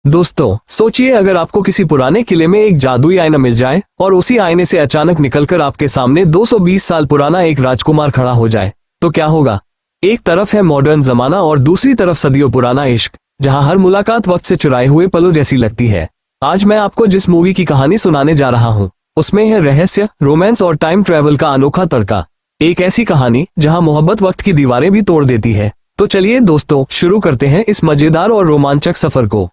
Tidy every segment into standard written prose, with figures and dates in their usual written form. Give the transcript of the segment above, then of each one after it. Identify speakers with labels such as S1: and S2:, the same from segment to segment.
S1: दोस्तों, सोचिए अगर आपको किसी पुराने किले में एक जादुई आईना मिल जाए और उसी आईने से अचानक निकलकर आपके सामने 220 साल पुराना एक राजकुमार खड़ा हो जाए, तो क्या होगा। एक तरफ है मॉडर्न जमाना और दूसरी तरफ सदियों पुराना इश्क, जहां हर मुलाकात वक्त से चुराए हुए पलों जैसी लगती है। आज मैं आपको जिस मूवी की कहानी सुनाने जा रहा हूं, उसमें है रहस्य, रोमांस और टाइम ट्रैवल का अनोखा तड़का। एक ऐसी कहानी जहां मोहब्बत वक्त की दीवारें भी तोड़ देती है। तो चलिए दोस्तों, शुरू करते हैं इस मजेदार और रोमांचक सफर को।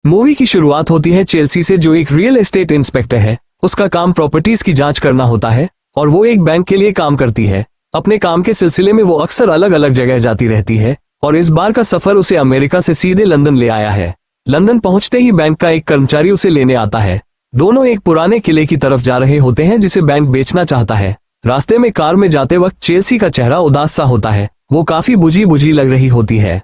S1: मूवी की शुरुआत होती है चेल्सी से, जो एक रियल एस्टेट इंस्पेक्टर है। उसका काम प्रॉपर्टीज की जांच करना होता है और वो एक बैंक के लिए काम करती है। अपने काम के सिलसिले में वो अक्सर अलग अलग जगह जाती रहती है और इस बार का सफर उसे अमेरिका से सीधे लंदन ले आया है। लंदन पहुंचते ही बैंक का एक कर्मचारी उसे लेने आता है। दोनों एक पुराने किले की तरफ जा रहे होते हैं जिसे बैंक बेचना चाहता है। रास्ते में कार में जाते वक्त चेल्सी का चेहरा उदास सा होता है। वो काफी बुझी बुझी लग रही होती है।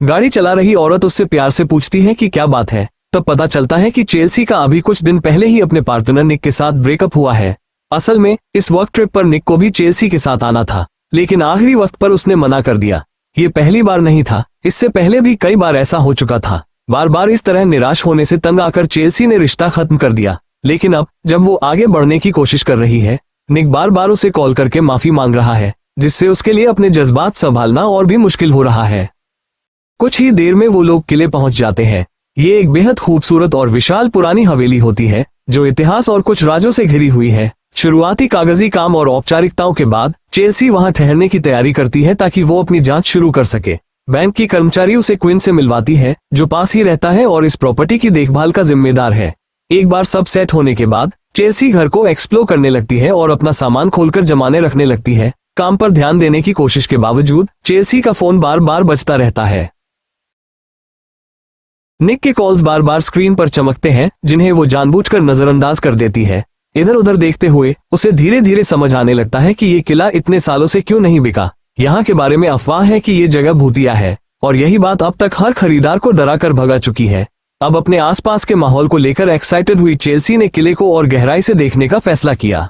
S1: गाड़ी चला रही औरत उससे प्यार से पूछती है कि क्या बात है। तब पता चलता है कि चेल्सी का अभी कुछ दिन पहले ही अपने पार्टनर निक के साथ ब्रेकअप हुआ है। असल में इस वर्क ट्रिप पर निक को भी चेल्सी के साथ आना था, लेकिन आखिरी वक्त पर उसने मना कर दिया। ये पहली बार नहीं था, इससे पहले भी कई बार ऐसा हो चुका था। बार बार इस तरह निराश होने से तंग आकर चेल्सी ने रिश्ता खत्म कर दिया। लेकिन अब जब वो आगे बढ़ने की कोशिश कर रही है, निक बार बार उसे कॉल करके माफी मांग रहा है, जिससे उसके लिए अपने जज्बात संभालना और भी मुश्किल हो रहा है। कुछ ही देर में वो लोग किले पहुंच जाते हैं। ये एक बेहद खूबसूरत और विशाल पुरानी हवेली होती है, जो इतिहास और कुछ राजों से घिरी हुई है। शुरुआती कागजी काम और औपचारिकताओं के बाद चेल्सी वहां ठहरने की तैयारी करती है ताकि वो अपनी जांच शुरू कर सके। बैंक की कर्मचारी उसे क्वीन से मिलवाती है, जो पास ही रहता है और इस प्रॉपर्टी की देखभाल का जिम्मेदार है। एक बार सब सेट होने के बाद चेल्सी घर को एक्सप्लोर करने लगती है और अपना सामान खोलकर जमाने रखने लगती है। काम पर ध्यान देने की कोशिश के बावजूद चेल्सी का फोन बार बार बजता रहता है। निक के कॉल्स बार बार स्क्रीन पर चमकते हैं, जिन्हें वो जानबूझकर नजरअंदाज कर देती है। इधर उधर देखते हुए उसे धीरे धीरे समझ आने लगता है कि ये किला इतने सालों से क्यों नहीं बिका। यहाँ के बारे में अफवाह है कि ये जगह भूतिया है और यही बात अब तक हर खरीदार को डरा कर भगा चुकी है। अब अपने आसपास के माहौल को लेकर एक्साइटेड हुई चेल्सी ने किले को और गहराई से देखने का फैसला किया।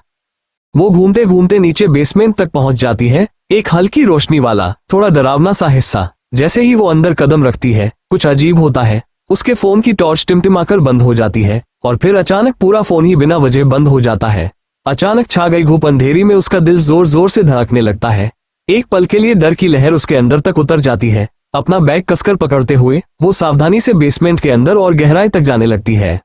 S1: वो घूमते घूमते नीचे बेसमेंट तक पहुंच जाती है, एक हल्की रोशनी वाला थोड़ा डरावना सा हिस्सा। जैसे ही वो अंदर कदम रखती है, कुछ अजीब होता है। उसके फोन की टॉर्च टिमटिमाकर बंद हो जाती है और फिर अचानक पूरा फोन ही बिना वजह बंद हो जाता है। अचानक छा गई घुप अंधेरी में उसका दिल जोर जोर से धड़कने लगता है। एक पल के लिए डर की लहर उसके अंदर तक उतर जाती है। अपना बैग कसकर पकड़ते हुए वो सावधानी से बेसमेंट के अंदर और गहराई तक जाने लगती है।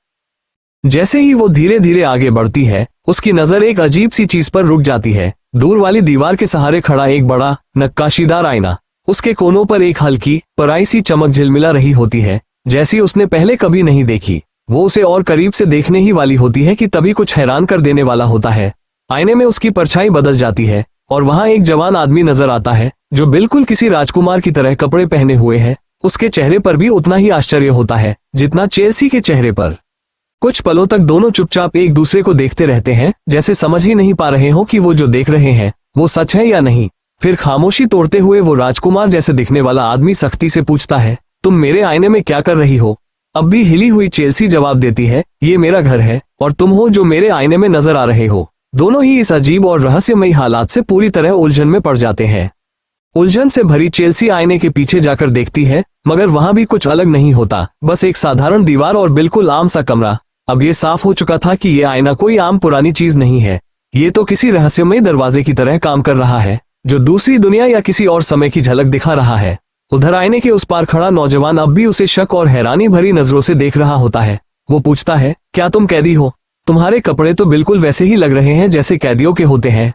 S1: जैसे ही वो धीरे धीरे आगे बढ़ती है, उसकी नजर एक अजीब सी चीज पर रुक जाती है। दूर वाली दीवार के सहारे खड़ा एक बड़ा नक्काशीदार आईना। उसके कोनों पर एक हल्की पराई सी चमक झिलमिला रही होती है, जैसी उसने पहले कभी नहीं देखी। वो उसे और करीब से देखने ही वाली होती है कि तभी कुछ हैरान कर देने वाला होता है। आईने में उसकी परछाई बदल जाती है और वहां एक जवान आदमी नजर आता है, जो बिल्कुल किसी राजकुमार की तरह कपड़े पहने हुए है। उसके चेहरे पर भी उतना ही आश्चर्य होता है जितना चेल्सी के चेहरे पर। कुछ पलों तक दोनों चुपचाप एक दूसरे को देखते रहते हैं, जैसे समझ ही नहीं पा रहे हो कि वो जो देख रहे हैं वो सच है या नहीं। फिर खामोशी तोड़ते हुए वो राजकुमार जैसे दिखने वाला आदमी सख्ती से पूछता है, तुम मेरे आईने में क्या कर रही हो। अब भी हिली हुई चेल्सी जवाब देती है, ये मेरा घर है और तुम हो जो मेरे आईने में नजर आ रहे हो। दोनों ही इस अजीब और रहस्यमयी हालात से पूरी तरह उलझन में पड़ जाते हैं। उलझन से भरी चेल्सी आईने के पीछे जाकर देखती है, मगर वहां भी कुछ अलग नहीं होता, बस एक साधारण दीवार और बिल्कुल आम सा कमरा। अब ये साफ हो चुका था कि ये आईना कोई आम पुरानी चीज नहीं है। ये तो किसी रहस्यमयी दरवाजे की तरह काम कर रहा है, जो दूसरी दुनिया या किसी और समय की झलक दिखा रहा है। उधर आईने के उस पार खड़ा नौजवान अब भी उसे शक और हैरानी भरी नजरों से देख रहा होता है। वो पूछता है, क्या तुम कैदी हो? तुम्हारे कपड़े तो बिल्कुल वैसे ही लग रहे हैं जैसे कैदियों के होते हैं।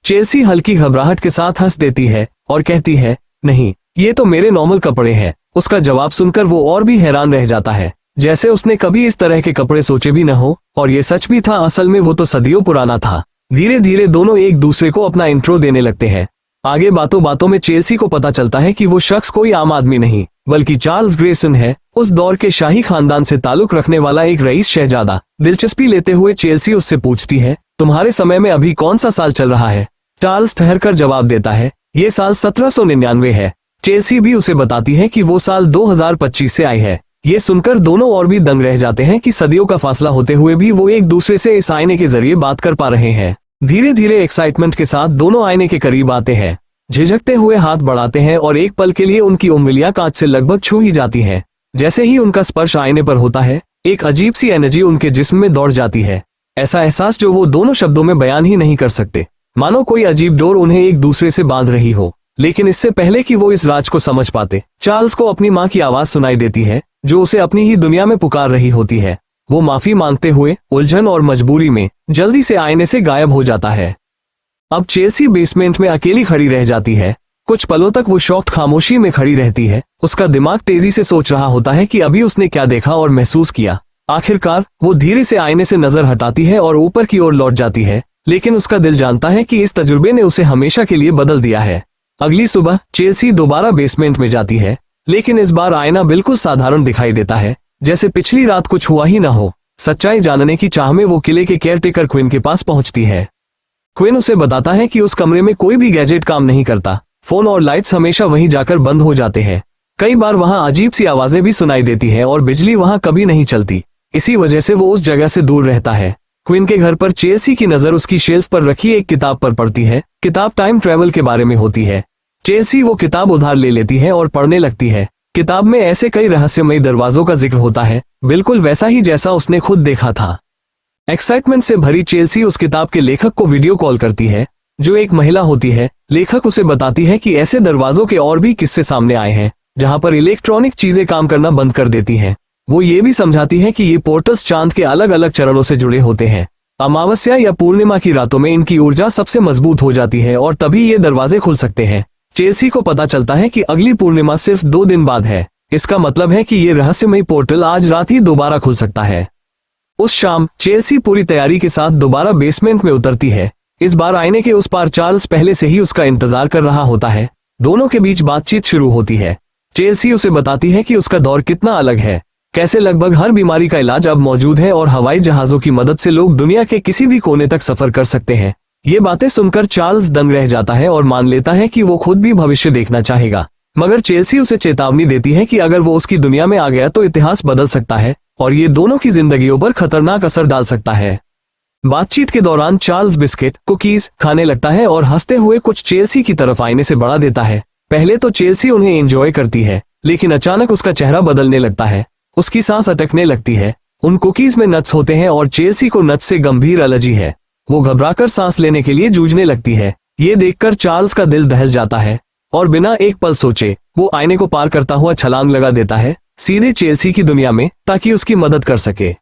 S1: चेल्सी हल्की घबराहट के साथ हंस देती है और कहती है, नहीं, ये तो मेरे नॉर्मल कपड़े हैं। उसका जवाब सुनकर वो और भी हैरान रह जाता है, जैसे उसने कभी इस तरह के कपड़े सोचे भी न हो। और ये सच भी था, असल में वो तो सदियों पुराना था। धीरे धीरे दोनों एक दूसरे को अपना इंट्रो देने लगते हैं। आगे बातों बातों में चेल्सी को पता चलता है कि वो शख्स कोई आम आदमी नहीं, बल्कि चार्ल्स ग्रेसन है, उस दौर के शाही खानदान से ताल्लुक रखने वाला एक रईस शहजादा। दिलचस्पी लेते हुए चेल्सी उससे पूछती है, तुम्हारे समय में अभी कौन सा साल चल रहा है? चार्ल्स ठहरकर जवाब देता है, ये साल 1799 है। चेल्सी भी उसे बताती है कि वो साल 2025 से आई है। ये सुनकर दोनों और भी दंग रह जाते हैं कि सदियों का फासला होते हुए भी वो एक दूसरे से इस आईने के जरिए बात कर पा रहे हैं। धीरे धीरे एक्साइटमेंट के साथ दोनों आईने के करीब आते हैं, झिझकते हुए हाथ बढ़ाते हैं और एक पल के लिए उनकी उंगलियां कांच से लगभग छू ही जाती हैं। जैसे ही उनका स्पर्श आईने पर होता है, एक अजीब सी एनर्जी उनके जिस्म में दौड़ जाती है। ऐसा एहसास जो वो दोनों शब्दों में बयान ही नहीं कर सकते, मानो कोई अजीब डोर उन्हें एक दूसरे से बांध रही हो। लेकिन इससे पहले कि वो इस राज को समझ पाते, चार्ल्स को अपनी माँ की आवाज सुनाई देती है, जो उसे अपनी ही दुनिया में पुकार रही होती है। वो माफी मांगते हुए उलझन और मजबूरी में जल्दी से आईने से गायब हो जाता है। अब चेल्सी बेसमेंट में अकेली खड़ी रह जाती है। कुछ पलों तक वो शॉक्ड खामोशी में खड़ी रहती है। उसका दिमाग तेजी से सोच रहा होता है कि अभी उसने क्या देखा और महसूस किया। आखिरकार वो धीरे से आईने से नजर हटाती है और ऊपर की ओर लौट जाती है, लेकिन उसका दिल जानता है कि इस तजुर्बे ने उसे हमेशा के लिए बदल दिया है। अगली सुबह चेल्सी दोबारा बेसमेंट में जाती है, लेकिन इस बार आईना बिल्कुल साधारण दिखाई देता है, जैसे पिछली रात कुछ हुआ ही ना हो। सच्चाई जानने की चाह में वो किले के केयरटेकर क्विन के पास पहुंचती है। क्विन उसे बताता है कि उस कमरे में कोई भी गैजेट काम नहीं करता। फोन और लाइट्स हमेशा वहीं जाकर बंद हो जाते हैं। कई बार वहां अजीब सी आवाजें भी सुनाई देती हैं और बिजली वहां कभी नहीं चलती। इसी वजह से वो उस जगह से दूर रहता है। क्विन के घर पर चेल्सी की नजर उसकी शेल्फ पर रखी एक किताब पर पड़ती है। किताब टाइम ट्रेवल के बारे में होती है। चेल्सी वो किताब उधार ले लेती है और पढ़ने लगती है। किताब में ऐसे कई रहस्यमयी दरवाजों का जिक्र होता है, बिल्कुल वैसा ही जैसा उसने खुद देखा था। एक्साइटमेंट से भरी चेल्सी उस किताब के लेखक को वीडियो कॉल करती है, जो एक महिला होती है। लेखक उसे बताती है कि ऐसे दरवाजों के और भी किस्से सामने आए हैं, जहां पर इलेक्ट्रॉनिक चीजें काम करना बंद कर देती हैं। वो ये भी समझाती है कि ये पोर्टल्स चांद के अलग अलग चरणों से जुड़े होते हैं। अमावस्या या पूर्णिमा की रातों में इनकी ऊर्जा सबसे मजबूत हो जाती है और तभी ये दरवाजे खुल सकते हैं। चेल्सी को पता चलता है कि अगली पूर्णिमा सिर्फ 2 दिन बाद है। इसका मतलब है कि ये रहस्यमयी पोर्टल आज रात ही दोबारा खुल सकता है। उस शाम चेल्सी पूरी तैयारी के साथ दोबारा बेसमेंट में उतरती है। इस बार आईने के उस पार चार्ल्स पहले से ही उसका इंतजार कर रहा होता है। दोनों के बीच बातचीत शुरू होती है। चेल्सी उसे बताती है कि उसका दौर कितना अलग है, कैसे लगभग हर बीमारी का इलाज अब मौजूद है और हवाई जहाजों की मदद से लोग दुनिया के किसी भी कोने तक सफर कर सकते हैं। ये बातें सुनकर चार्ल्स दंग रह जाता है और मान लेता है कि वो खुद भी भविष्य देखना चाहेगा। मगर चेल्सी उसे चेतावनी देती है कि अगर वो उसकी दुनिया में आ गया तो इतिहास बदल सकता है और ये दोनों की जिंदगियों पर खतरनाक असर डाल सकता है। बातचीत के दौरान चार्ल्स बिस्किट, कुकीज खाने लगता है और हंसते हुए कुछ चेल्सी की तरफ आईने से बढ़ा देता है। पहले तो चेल्सी उन्हें एंजॉय करती है, लेकिन अचानक उसका चेहरा बदलने लगता है। उसकी सांस अटकने लगती है। उन कुकीज में नट्स होते हैं और चेल्सी को नट्स से गंभीर एलर्जी है। वो घबराकर सांस लेने के लिए जूझने लगती है। ये देखकर चार्ल्स का दिल दहल जाता है और बिना एक पल सोचे वो आईने को पार करता हुआ छलांग लगा देता है, सीधे चेल्सी की दुनिया में, ताकि उसकी मदद कर सके।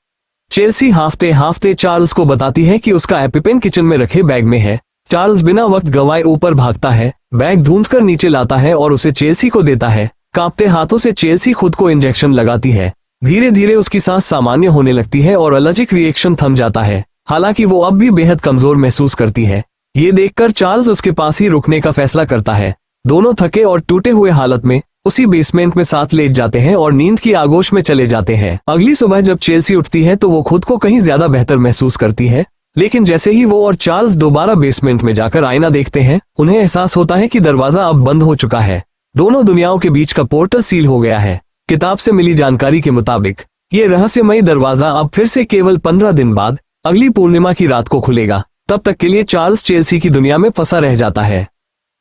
S1: चेल्सी हांफते हांफते चार्ल्स को बताती है कि उसका एपिपेन किचन में रखे बैग में है। चार्ल्स बिना वक्त गवाए ऊपर भागता है, बैग ढूंढकर नीचे लाता है और उसे चेल्सी को देता है। कांपते हाथों से चेल्सी खुद को इंजेक्शन लगाती है। धीरे धीरे उसकी सांस सामान्य होने लगती है और एलर्जिक रिएक्शन थम जाता है। हालांकि वो अब भी बेहद कमजोर महसूस करती है। ये देखकर चार्ल्स उसके पास ही रुकने का फैसला करता है। दोनों थके और टूटे हुए हालत में उसी बेसमेंट में साथ लेट जाते हैं और नींद की आगोश में चले जाते हैं। अगली सुबह जब चेल्सी उठती है तो वो खुद को कहीं ज्यादा बेहतर महसूस करती है, लेकिन जैसे ही वो और चार्ल्स दोबारा बेसमेंट में जाकर आईना देखते हैं, उन्हें एहसास होता है कि दरवाजा अब बंद हो चुका है। दोनों दुनियाओं के बीच का पोर्टल सील हो गया है। किताब से मिली जानकारी के मुताबिक ये रहस्यमयी दरवाजा अब फिर से केवल 15 दिन बाद अगली पूर्णिमा की रात को खुलेगा। तब तक के लिए चार्ल्स चेल्सी की दुनिया में फंसा रह जाता है।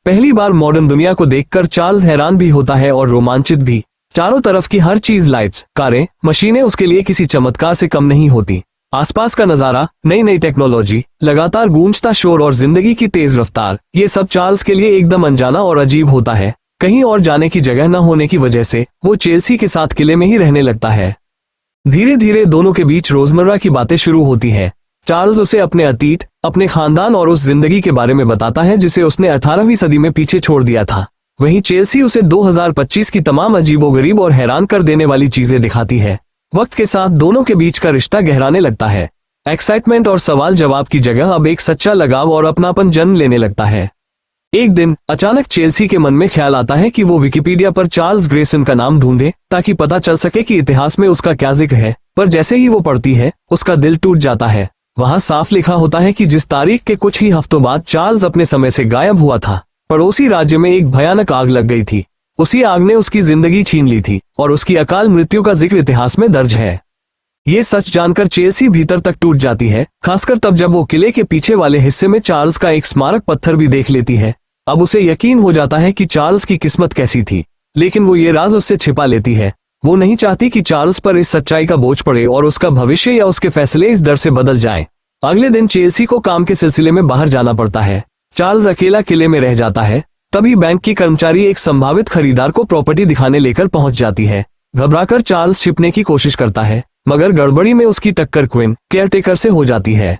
S1: पहली बार मॉडर्न दुनिया को देखकर चार्ल्स हैरान भी होता है और रोमांचित भी। चारों तरफ की हर चीज, लाइट्स, कारें, मशीनें उसके लिए किसी चमत्कार से कम नहीं होती। आसपास का नजारा, नई नई टेक्नोलॉजी, लगातार गूंजता शोर और जिंदगी की तेज रफ्तार, ये सब चार्ल्स के लिए एकदम अनजाना और अजीब होता है। कहीं और जाने की जगह न होने की वजह से वो चेल्सी के साथ किले में ही रहने लगता है। धीरे धीरे दोनों के बीच रोजमर्रा की बातें शुरू होती हैं। चार्ल्स उसे अपने अतीत, अपने खानदान और उस जिंदगी के बारे में बताता है जिसे उसने 18वीं सदी में पीछे छोड़ दिया था। वहीं चेल्सी उसे 2025 की तमाम अजीबोगरीब और हैरान कर देने वाली चीजें दिखाती है। वक्त के साथ दोनों के बीच का रिश्ता गहराने लगता है। एक्साइटमेंट और सवाल जवाब की जगह अब एक सच्चा लगाव और अपनापन जन्म लेने लगता है। एक दिन अचानक चेल्सी के मन में ख्याल आता है कि वो विकिपीडिया पर चार्ल्स ग्रेसन का नाम ढूंढे, ताकि पता चल सके कि इतिहास में उसका क्या जिक्र है। पर जैसे ही वो पढ़ती है, उसका दिल टूट जाता है। वहां साफ लिखा होता है कि जिस तारीख के कुछ ही हफ्तों बाद चार्ल्स अपने समय से गायब हुआ था, पड़ोसी राज्य में एक भयानक आग लग गई थी। उसी आग ने उसकी जिंदगी छीन ली थी और उसकी अकाल मृत्यु का जिक्र इतिहास में दर्ज है। ये सच जानकर चेल्सी भीतर तक टूट जाती है, खासकर तब जब वो किले के पीछे वाले हिस्से में चार्ल्स का एक स्मारक पत्थर भी देख लेती है। अब उसे यकीन हो जाता है कि चार्ल्स की किस्मत कैसी थी, लेकिन वो ये राज उससे छिपा लेती है। वो नहीं चाहती कि चार्ल्स पर इस सच्चाई का बोझ पड़े और उसका भविष्य या उसके फैसले इस डर से बदल जाएं। अगले दिन चेल्सी को काम के सिलसिले में बाहर जाना पड़ता है। चार्ल्स अकेला किले में रह जाता है। तभी बैंक की कर्मचारी एक संभावित खरीदार को प्रॉपर्टी दिखाने लेकर पहुंच जाती है। घबराकर चार्ल्स छिपने की कोशिश करता है, मगर गड़बड़ी में उसकी टक्कर क्विन केयरटेकर से हो जाती है।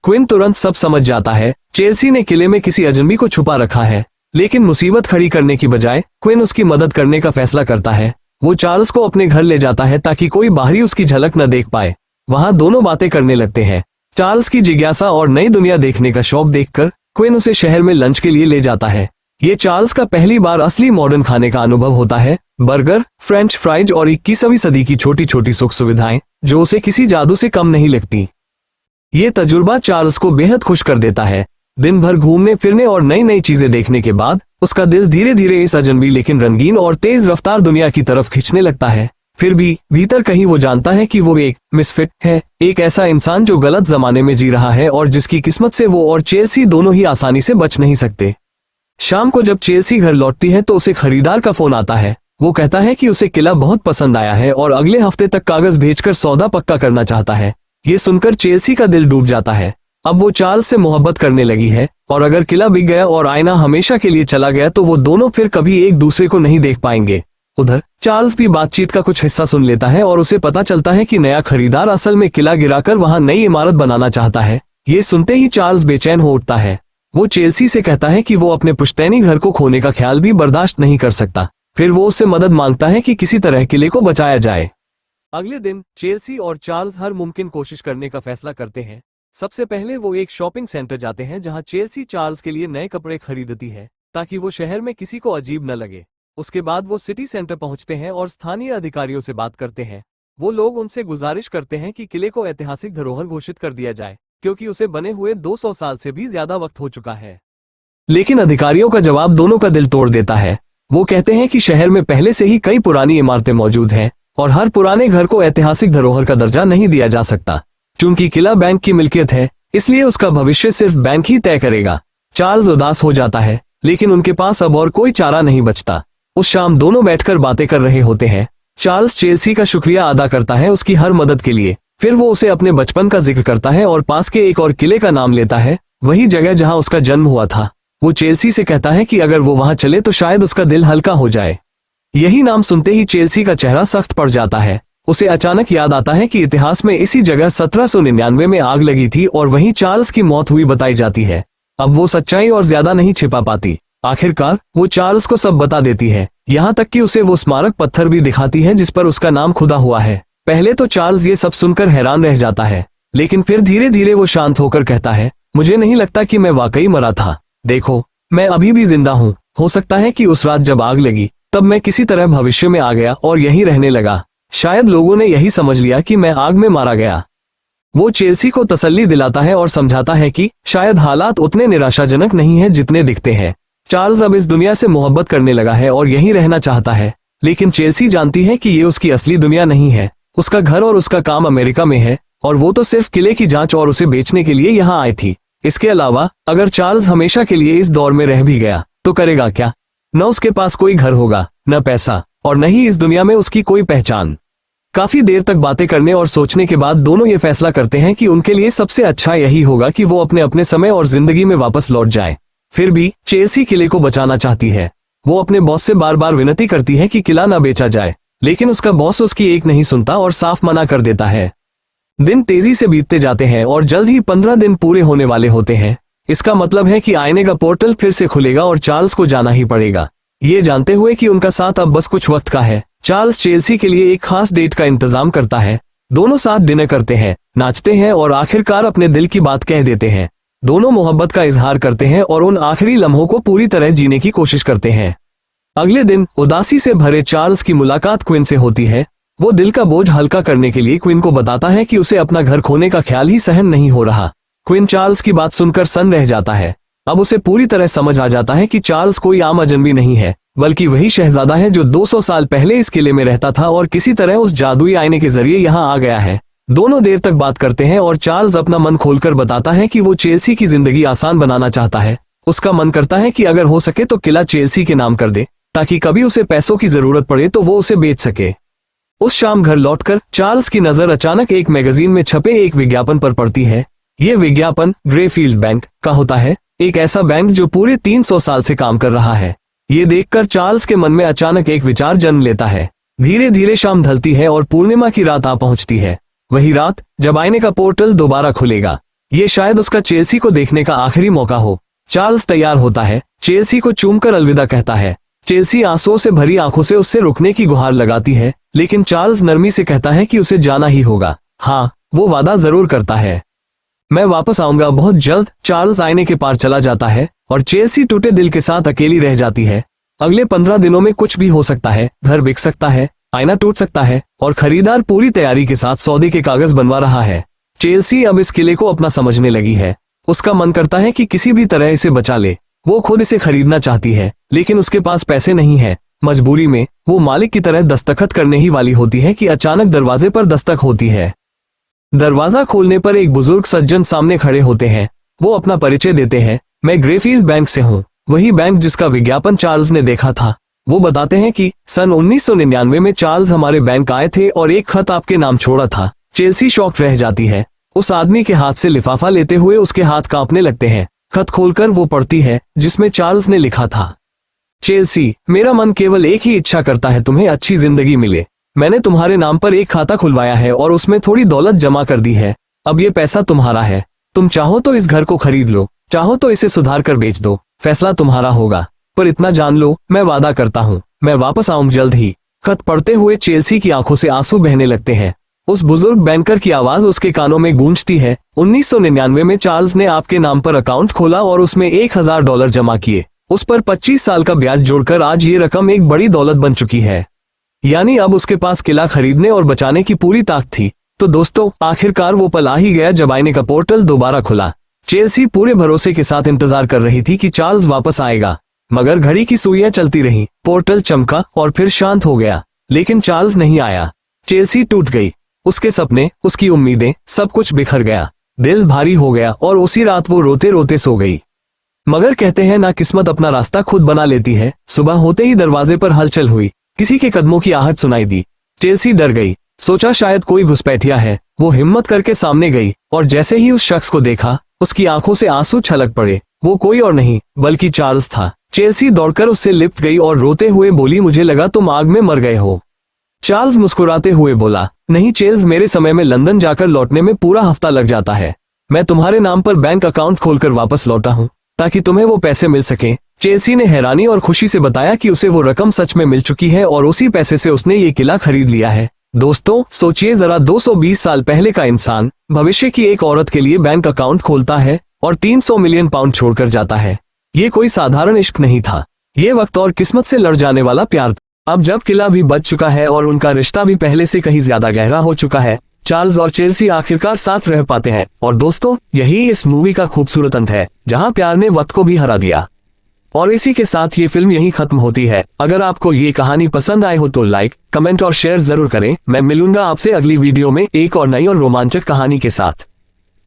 S1: क्विन तुरंत सब समझ जाता है। चेल्सी ने किले में किसी अजनबी को छुपा रखा है, लेकिन मुसीबत खड़ी करने की बजाय क्विन उसकी मदद करने का फैसला करता है। वो चार्ल्स को अपने घर ले जाता है ताकि कोई बाहरी उसकी झलक न देख पाए। वहां दोनों बातें करने लगते हैं। चार्ल्स की जिज्ञासा और नई दुनिया देखने का शौक देखकर क्विन उसे शहर में लंच के लिए ले जाता है। ये चार्ल्स का पहली बार असली मॉडर्न खाने का अनुभव होता है। बर्गर, फ्रेंच फ्राइज और 21वीं सदी की छोटी छोटी सुख सुविधाएं जो उसे किसी जादू से कम नहीं लगती। ये तजुर्बा चार्ल्स को बेहद खुश कर देता है। दिन भर घूमने फिरने और नई नई चीजें देखने के बाद उसका दिल धीरे धीरे इस अजनबी लेकिन रंगीन और तेज रफ्तार दुनिया की तरफ खींचने लगता है। फिर भी भीतर कहीं वो जानता है कि वो एक मिसफिट है, एक ऐसा इंसान जो गलत जमाने में जी रहा है और जिसकी किस्मत से वो और चेल्सी दोनों ही आसानी से बच नहीं सकते। शाम को जब चेल्सी घर लौटती है तो उसे खरीदार का फोन आता है। वो कहता है कि उसे किला बहुत पसंद आया है और अगले हफ्ते तक कागज भेजकर सौदा पक्का करना चाहता है। ये सुनकर चेल्सी का दिल डूब जाता है। अब वो चार्ल्स से मोहब्बत करने लगी है और अगर किला बिक गया और आईना हमेशा के लिए चला गया तो वो दोनों फिर कभी एक दूसरे को नहीं देख पाएंगे। उधर चार्ल्स भी बातचीत का कुछ हिस्सा सुन लेता है और उसे पता चलता है कि नया खरीदार असल में किला गिराकर वहां नई इमारत बनाना चाहता है। ये सुनते ही चार्ल्स बेचैन हो उठता है। वो चेल्सी से कहता है कि वो अपने पुश्तैनी घर को खोने का ख्याल भी बर्दाश्त नहीं कर सकता। फिर वो उससे मदद मांगता है कि किसी तरह किले को बचाया जाए। अगले दिन चेल्सी और चार्ल्स हर मुमकिन कोशिश करने का फैसला करते हैं। सबसे पहले वो एक शॉपिंग सेंटर जाते हैं जहां चेल्सी चार्ल्स के लिए नए कपड़े खरीदती है ताकि वो शहर में किसी को अजीब न लगे। उसके बाद वो सिटी सेंटर पहुंचते हैं और स्थानीय अधिकारियों से बात करते हैं। वो लोग उनसे गुजारिश करते हैं कि किले को ऐतिहासिक धरोहर घोषित कर दिया जाए क्योंकि उसे बने हुए 200 साल से भी ज्यादा वक्त हो चुका है। लेकिन अधिकारियों का जवाब दोनों का दिल तोड़ देता है। वो कहते हैं कि शहर में पहले से ही कई पुरानी इमारतें मौजूद हैं और हर पुराने घर को ऐतिहासिक धरोहर का दर्जा नहीं दिया जा सकता। चूंकि किला बैंक की मिल्कियत है, इसलिए उसका भविष्य सिर्फ बैंक ही तय करेगा। चार्ल्स उदास हो जाता है, लेकिन उनके पास अब और कोई चारा नहीं बचता। उस शाम दोनों बैठकर बातें कर रहे होते हैं। चार्ल्स चेल्सी का शुक्रिया अदा करता है उसकी हर मदद के लिए। फिर वो उसे अपने बचपन का जिक्र करता है और पास के एक और किले का नाम लेता है, वही जगह जहां उसका जन्म हुआ था। वो चेल्सी से कहता है कि अगर वो वहां चले तो शायद उसका दिल हल्का हो जाए। यही नाम सुनते ही चेल्सी का चेहरा सख्त पड़ जाता है। उसे अचानक याद आता है कि इतिहास में इसी जगह 1799 में आग लगी थी और वहीं चार्ल्स की मौत हुई बताई जाती है। अब वो सच्चाई और ज्यादा नहीं छिपा पाती। आखिरकार वो चार्ल्स को सब बता देती है, यहाँ तक कि उसे वो स्मारक पत्थर भी दिखाती है जिस पर उसका नाम खुदा हुआ है। पहले तो चार्ल्स ये सब सुनकर हैरान रह जाता है, लेकिन फिर धीरे धीरे वो शांत होकर कहता है, मुझे नहीं लगता कि मैं वाकई मरा था। देखो, मैं अभी भी जिंदा हूँ। हो सकता है कि उस रात जब आग लगी तब मैं किसी तरह भविष्य में आ गया और यहीं रहने लगा। शायद लोगों ने यही समझ लिया कि मैं आग में मारा गया। वो चेल्सी को तसल्ली दिलाता है और समझाता है कि शायद हालात उतने निराशाजनक नहीं हैं जितने दिखते हैं। चार्ल्स अब इस दुनिया से मोहब्बत करने लगा है और यहीं रहना चाहता है, लेकिन चेल्सी जानती है कि ये उसकी असली दुनिया नहीं है। उसका घर और उसका काम अमेरिका में है और वो तो सिर्फ किले की जांच और उसे बेचने के लिए यहाँ आई थी। इसके अलावा अगर चार्ल्स हमेशा के लिए इस दौर में रह भी गया तो करेगा क्या? न उसके पास कोई घर होगा, न पैसा, और न ही इस दुनिया में उसकी कोई पहचान। काफी देर तक बातें करने और सोचने के बाद दोनों ये फैसला करते हैं कि उनके लिए सबसे अच्छा यही होगा कि वो अपने अपने समय और जिंदगी में वापस लौट जाएं। फिर भी चेल्सी किले को बचाना चाहती है। वो अपने बॉस से बार बार विनती करती है कि किला न बेचा जाए, लेकिन उसका बॉस उसकी एक नहीं सुनता और साफ मना कर देता है। दिन तेजी से बीतते जाते हैं और जल्द ही 15 दिन पूरे होने वाले होते हैं। इसका मतलब है कि आईने का पोर्टल फिर से खुलेगा और चार्ल्स को जाना ही पड़ेगा। ये जानते हुए कि उनका साथ अब बस कुछ वक्त का है, चार्ल्स चेल्सी के लिए एक खास डेट का इंतजाम करता है। दोनों साथ डिनर करते हैं, नाचते हैं और आखिरकार अपने दिल की बात कह देते हैं। दोनों मोहब्बत का इजहार करते हैं और उन आखिरी लम्हों को पूरी तरह जीने की कोशिश करते हैं। अगले दिन उदासी से भरे चार्ल्स की मुलाकात क्विन से होती है। वो दिल का बोझ हल्का करने के लिए क्विन को बताता है कि उसे अपना घर खोने का ख्याल ही सहन नहीं हो रहा। क्विन चार्ल्स की बात सुनकर सन्न रह जाता है। अब उसे पूरी तरह समझ आ जाता है कि चार्ल्स कोई आम अजनबी नहीं है, बल्कि वही शहजादा है जो 200 साल पहले इस किले में रहता था और किसी तरह उस जादुई आईने के जरिए यहाँ आ गया है। दोनों देर तक बात करते हैं और चार्ल्स अपना मन खोलकर बताता है कि वो चेल्सी की जिंदगी आसान बनाना चाहता है। उसका मन करता है कि अगर हो सके तो किला चेल्सी के नाम कर दे, ताकि कभी उसे पैसों की जरूरत पड़े तो वो उसे बेच सके। उस शाम घर लौटकर चार्ल्स की नजर अचानक एक मैगजीन में छपे एक विज्ञापन पर पड़ती है। ये विज्ञापन ग्रेफील्ड बैंक का होता है, एक ऐसा बैंक जो पूरे 300 साल से काम कर रहा है। ये देखकर चार्ल्स के मन में अचानक एक विचार जन्म लेता है। धीरे धीरे शाम ढलती है और पूर्णिमा की रात आ पहुंचती है। वही रात जब आईने का पोर्टल दोबारा खुलेगा। ये शायद उसका चेल्सी को देखने का आखिरी मौका हो। चार्ल्स तैयार होता है, चेल्सी को चूमकर अलविदा कहता है। चेल्सी आंसुओं से भरी आंखों से उससे रुकने की गुहार लगाती है, लेकिन चार्ल्स नरमी से कहता है कि उसे जाना ही होगा। हाँ, वो वादा जरूर करता है, मैं वापस आऊंगा बहुत जल्द। चार्ल्स आईने के पार चला जाता है और चेल्सी टूटे दिल के साथ अकेली रह जाती है। अगले 15 दिनों में कुछ भी हो सकता है, घर बिक सकता है, आईना टूट सकता है और खरीदार पूरी तैयारी के साथ सौदे के कागज बनवा रहा है। चेल्सी अब इस किले को अपना समझने लगी है। उसका मन करता है कि किसी भी तरह इसे बचा ले। वो खुद इसे खरीदना चाहती है, लेकिन उसके पास पैसे नहीं है। मजबूरी में वो मालिक की तरह दस्तखत करने ही वाली होती है कि अचानक दरवाजे पर दस्तक होती है। दरवाजा खोलने पर एक बुजुर्ग सज्जन सामने खड़े होते हैं। वो अपना परिचय देते हैं, मैं ग्रेफील्ड बैंक से हूँ, वही बैंक जिसका विज्ञापन चार्ल्स ने देखा था। वो बताते हैं कि सन 1999 में चार्ल्स हमारे बैंक आए थे और एक खत आपके नाम छोड़ा था। चेल्सी शॉक्ड रह जाती है। उस आदमी के हाथ से लिफाफा लेते हुए उसके हाथ कांपने लगते हैं। खत खोलकर वो पढ़ती है, जिसमें चार्ल्स ने लिखा था, चेल्सी, मेरा मन केवल एक ही इच्छा करता है, तुम्हें अच्छी जिंदगी मिले। मैंने तुम्हारे नाम पर एक खाता खुलवाया है और उसमें थोड़ी दौलत जमा कर दी है। अब ये पैसा तुम्हारा है। तुम चाहो तो इस घर को खरीद लो, चाहो तो इसे सुधार कर बेच दो, फैसला तुम्हारा होगा। पर इतना जान लो, मैं वादा करता हूँ, मैं वापस आऊंगा जल्द ही। खत पढ़ते हुए चेल्सी की आंखों से आंसू बहने लगते हैं। उस बुजुर्ग बैंकर की आवाज उसके कानों में गूंजती है, 1999 में चार्ल्स ने आपके नाम पर अकाउंट खोला और उसमें $1000 जमा किए। उस पर 25 साल का ब्याज जोड़कर आज ये रकम एक बड़ी दौलत बन चुकी है। यानी अब उसके पास किला खरीदने और बचाने की पूरी ताकत थी। तो दोस्तों, आखिरकार वो पल आ ही गया जब आईने का पोर्टल दोबारा खुला। चेल्सी पूरे भरोसे के साथ इंतजार कर रही थी कि चार्ल्स वापस आएगा, मगर घड़ी की सुइयां चलती रही। पोर्टल चमका और फिर शांत हो गया, लेकिन चार्ल्स नहीं आया। चेल्सी टूट गई। उसके सपने, उसकी उम्मीदें, सब कुछ बिखर गया। दिल भारी हो गया और उसी रात वो रोते रोते सो गई। मगर कहते हैं ना, किस्मत अपना रास्ता खुद बना लेती है। सुबह होते ही दरवाजे पर हलचल हुई। किसी के कदमों की आहट सुनाई दी। चेल्सी डर गई, सोचा शायद कोई घुसपैठिया है। वो हिम्मत करके सामने गई और जैसे ही उस शख्स को देखा, उसकी आंखों से आंसू छलक पड़े। वो कोई और नहीं बल्कि चार्ल्स था। चेल्सी दौड़कर उससे लिपट गई और रोते हुए बोली, मुझे लगा तुम आग में मर गए हो। चार्ल्स मुस्कुराते हुए बोला, नहीं चेल्स, मेरे समय में लंदन जाकर लौटने में पूरा हफ्ता लग जाता है। मैं तुम्हारे नाम पर बैंक अकाउंट खोलकर वापस लौटा हूँ ताकि तुम्हें वो पैसे मिल सके। चेल्सी ने हैरानी और खुशी से बताया कि उसे वो रकम सच में मिल चुकी है और उसी पैसे से उसने ये किला खरीद लिया है। दोस्तों, सोचिए जरा, 220 साल पहले का इंसान भविष्य की एक औरत के लिए बैंक अकाउंट खोलता है और 300 मिलियन पाउंड छोड़कर जाता है। ये कोई साधारण इश्क नहीं था, ये वक्त और किस्मत से लड़ जाने वाला प्यार था। अब जब किला भी बच चुका है और उनका रिश्ता भी पहले से कहीं ज्यादा गहरा हो चुका है, चार्ल्स और चेल्सी आखिरकार साथ रह पाते हैं। और दोस्तों, यही इस मूवी का खूबसूरत अंत है, जहां प्यार ने वक्त को भी हरा दिया। और इसी के साथ ये फिल्म यहीं खत्म होती है। अगर आपको ये कहानी पसंद आए हो तो लाइक, कमेंट और शेयर जरूर करें। मैं मिलूंगा आपसे अगली वीडियो में एक और नई और रोमांचक कहानी के साथ।